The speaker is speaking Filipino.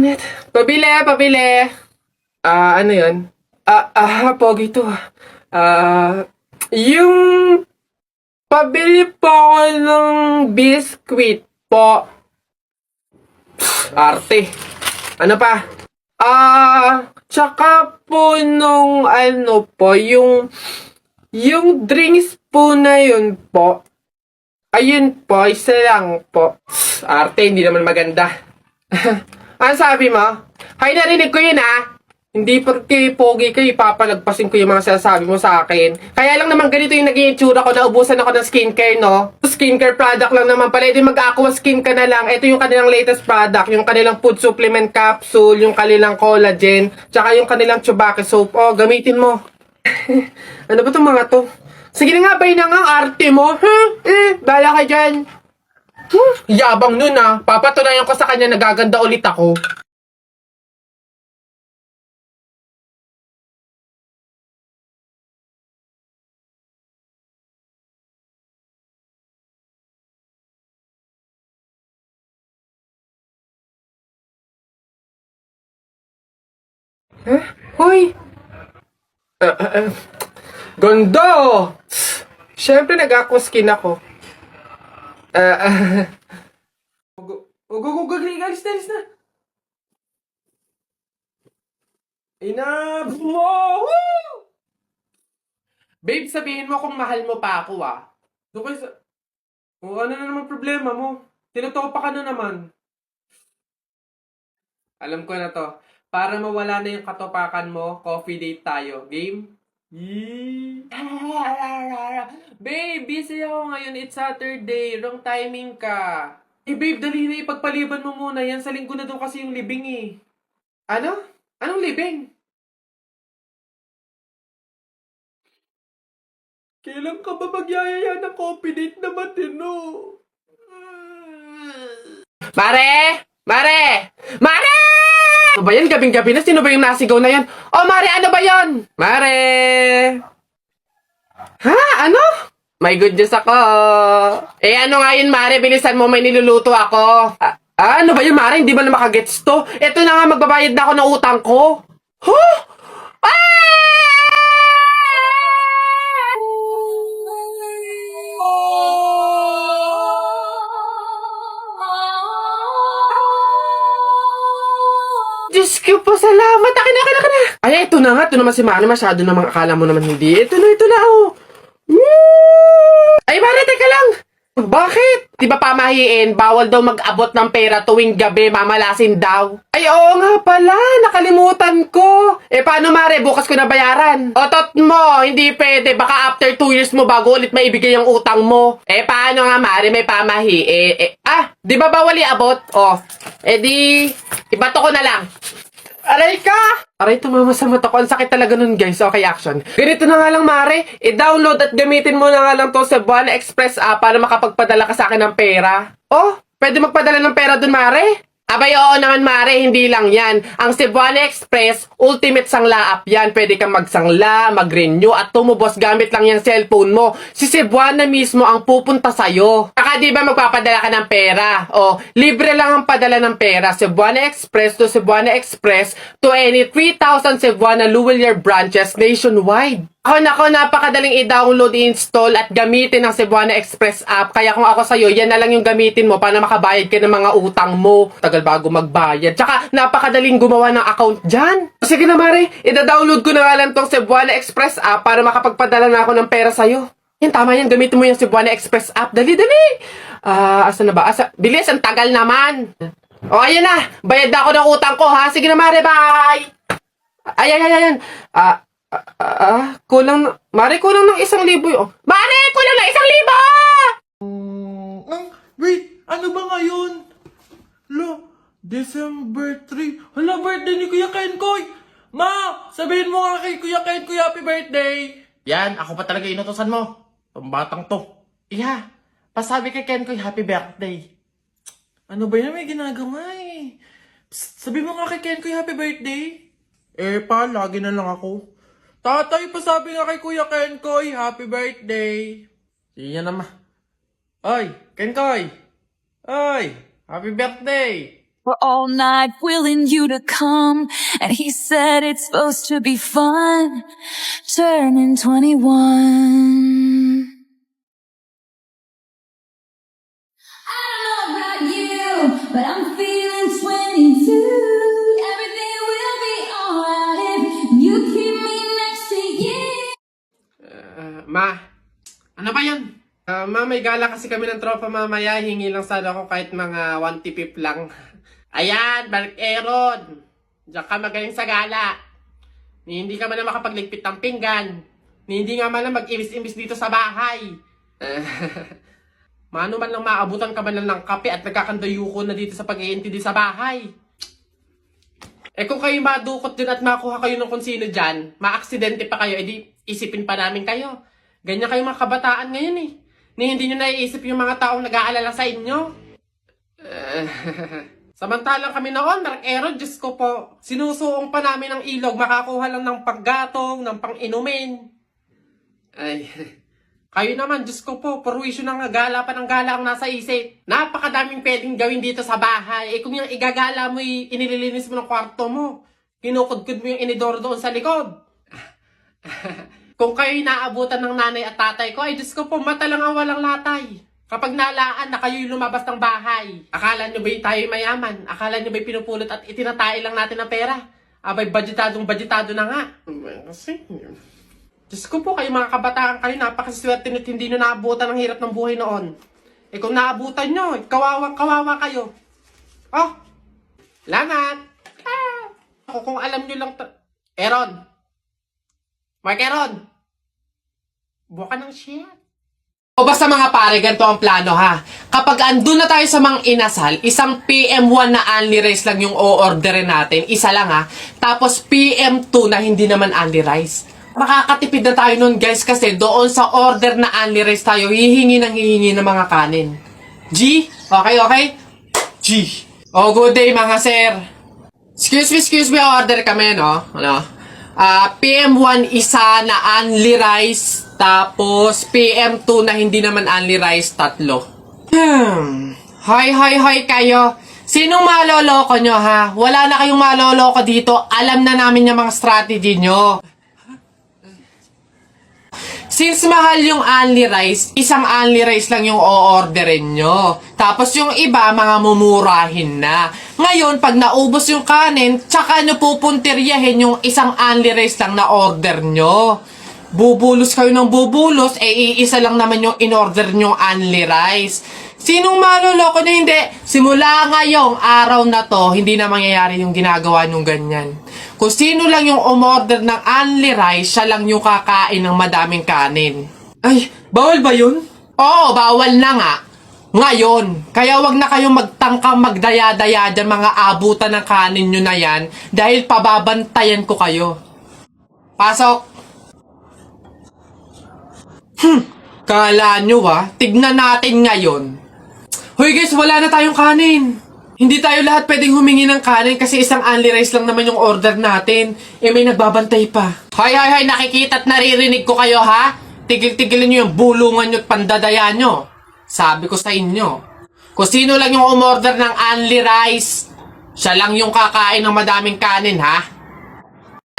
init. Pabili, pabili. Ano yun? Pogi to. Yung pabili po ako ng biskwit po. Arte. Ano pa? Tsaka po nung ano po, yung drinks po na yun po. Ayun po, isa lang po. Arte, hindi naman maganda. Ano sabi mo? Hay, narinig ko yun Hindi porque pogi kayo, ipapalagpasin ko yung mga sinasabi mo sa akin. Kaya lang naman ganito yung naging itsura ko, naubusan ako ng skincare, no? Skincare product lang naman pala, edi mag-aqua skin ka na lang. Ito yung kanilang latest product, yung kanilang food supplement capsule, yung kanilang collagen, tsaka yung kanilang Chubaki soap. Oh, gamitin mo. Ano ba itong mga to? Sige na nga, bay na nga, arte mo. Bala ka dyan. Yabang nun Papatunayan ko sa kanya nagaganda ulit ako. Hoy! Ganda! Siyempre nag-aqua skin ako. Alis na. Enough! Woo! Babe, sabihin mo kung mahal mo pa ako Doon kayo sa... ano na naman problema mo? Tinutopa ka na naman. Alam ko na to. Para mawala na yung katopakan mo, coffee date tayo. Game? Yee! Babe, busy ako ngayon. It's Saturday. Wrong timing ka. Babe, dali na ipagpaliban mo muna. Yan sa linggo na doon kasi yung libing Ano? Anong libing? Kailan ka ba magyayaya ng coffee date na matino? Mare! Ano ba yan? Gabing-gabi na. Sino ba yung nasigaw na yan? Oh, Mare! Ano ba yan? Mare! Ha? Ano? My goodness ako. Ano nga yun, Mare? Bilisan mo, may niluluto ako. Ano ba yun, Mare? Hindi ba na makagets to? Ito na nga, magbabayad na ako ng utang ko. Huh? Diyos ko po, salamat. Akin na. Ay, ito na nga. Ito naman si Mare. Masyado namang akala mo naman hindi. Ito na, Woo! Ay, Mare, teka lang. Bakit? Di ba pamahiin, bawal daw mag-abot ng pera tuwing gabi, mamalasin daw. Ay, oo nga pala. Nakalimutan ko. Paano, Mare? Bukas ko na bayaran. Otot mo, hindi pwede. Baka after 2 years mo bago ulit maibigay ang utang mo. Paano nga, Mare? May pamahiin. Di ba bawal iabot? Ibato ko na lang. Aray ka! Aray, tumama sa mata ko. Ang sakit talaga nun, guys. Okay, action. Ganito na nga lang, Mare. I-download at gamitin mo na nga lang to Cebuana Express app para makapagpadala ka sa akin ng pera. Oh, pwede magpadala ng pera dun, Mare? Abay, oo naman, Mare. Hindi lang yan. Ang Cebuana Express, ultimate sangla app yan. Pwede kang magsangla, mag-renew, at tumubos gamit lang yung cellphone mo. Si Cebuana mismo ang pupunta sa'yo. Saka di ba magpapadala ka ng pera? Libre lang ang padala ng pera. Cebuana Express to Cebuana Express to any 3,000 Cebuana Luwilier branches nationwide. Nako, napakadaling i-download, i-install at gamitin ang Cebuana Express app. Kaya kung ako sa'yo, yan na lang yung gamitin mo para makabayad ka ng mga utang mo. Tagal bago magbayad. Tsaka, napakadaling gumawa ng account dyan. Sige na, Mare. I-download ko na nga lang tong Cebuana Express app para makapagpadala na ako ng pera sa'yo. Yan, tama yan. Gamitin mo yung Cebuana Express app. Dali. Asa na ba? Bilis, ang tagal naman. Ayan na. Bayad na ako ng utang ko, ha? Sige na, Mare. Bye! Ayan. Mare, kulang ng 1,000 Mare, kulang ng 1,000! Wait, ano ba ngayon? December 3. Hala, birthday ni Kuya Kenkoy! Ma, sabihin mo nga kay Kuya Kenkoy happy birthday! Yan, ako pa talaga inutosan mo. Ang batang to. Pasabi kay Kenkoy happy birthday. Ano ba yan? May ginagawa Psst, sabihin mo nga kay Kenkoy happy birthday. Lagi na lang ako. Tatay, pasabi nga kay Kuya Kenkoy, happy birthday. Sige naman. Ay, Kenkoy. Ay, happy birthday. for all night, willing you to come. And he said it's supposed to be fun, turning 21. I don't know about you, but I'm feeling 22. Everything will be alright if you keep me next to you. Ma, ano ba yan? Ma, may gala kasi kami ng tropa mamaya. Hingi lang sana ako kahit mga 1 tipip lang. Ayan, Mark Aaron. Diyan ka magaling sa gala. Ni hindi ka man na makapagligpit ng pinggan. Ni hindi nga man na mag-imis-imis dito sa bahay. Mano man lang maabutan ka man lang ng kape at nagkakandayuko na dito sa pag-iintindi sa bahay. Eh kung kayo madukot din at makuha kayo ng kung sino dyan, maaksidente pa kayo, edi isipin pa namin kayo. Ganyan kayo mga kabataan ngayon eh. Ni hindi nyo naiisip yung mga taong nag-aalala sa inyo. Samantalang kami noon, Mark Aaron, Diyos ko po, sinusuong pa namin ng ilog, makakuha lang ng panggatong, ng pang-inumin. Ay, kayo naman, Diyos ko po, perwisyo ng gala pa ng gala ang nasa isip. Napakadaming pwedeng gawin dito sa bahay. Eh kung yung igagala mo, inililinis mo ng kwarto mo, kinukudkud mo yung inidoro doon sa likod. Kung kayo'y naabutan ng nanay at tatay ko, ay Diyos ko po, mata lang ang walang latay. Kapag nalaan na kayo'y lumabas ng bahay, akala nyo ba'y tayo'y mayaman? Akala nyo ba'y pinupulot at itinatay lang natin ng pera? Abay, budgetado na nga. Kasi, Diyos ko po, kayo mga kabataan kayo, napakaswerte nyo't hindi nyo naabutan ang hirap ng buhay noon. Eh kung naabutan nyo, kawawa kayo. Oh, lamat. Kung alam nyo lang, Aaron. Mark Aaron. Buka ng shit. O basta mga pare, ganito ang plano ha. Kapag andun na tayo sa mga inasal, isang PM1 na only rice lang yung o-orderin natin. Isa lang ha. Tapos PM2 na hindi naman only rice. Makakatipid na tayo nun guys kasi doon sa order na only rice tayo, hihingi ng mga kanin. G? Okay? G. Oh, good day mga sir. Excuse me, order kami no? PM1 isa na only rice, tapos PM2 na hindi naman only rice, 3. Hi kayo. Sinong maloloko nyo ha? Wala na kayong maloloko dito. Alam na namin yung mga strategy nyo. Since mahal yung only rice, isang only rice lang yung o-orderin nyo. Tapos yung iba, mga mumurahin na. Ngayon, pag naubos yung kanin, tsaka nyo pupuntiryahin yung isang only rice lang na order nyo. Bubulos kayo ng bubulos, iisa lang naman yung in-order nyo only rice. Sinong maloloko nyo? Hindi. Simula ngayong araw na to, hindi na mangyayari yung ginagawa nyong ganyan. Kung sino lang yung umorder ng only rice, siya lang yung kakain ng madaming kanin. Ay, bawal ba yun? Oo, bawal na nga. Ngayon, kaya wag na kayong magtangkang magdaya-daya dyan mga abutan ng kanin nyo na yan dahil pababantayan ko kayo. Pasok! Kala nyo tignan natin ngayon. Hoy guys, wala na tayong kanin. Hindi tayo lahat pwedeng humingi ng kanin kasi isang only rice lang naman yung order natin. Eh may nagbabantay pa. Hay, nakikita at naririnig ko kayo ha? Tigil-tigilin nyo yung bulungan nyo at pandadaya nyo. Sabi ko sa inyo. Kung sino lang yung umorder ng only rice, siya lang yung kakain ng madaming kanin ha?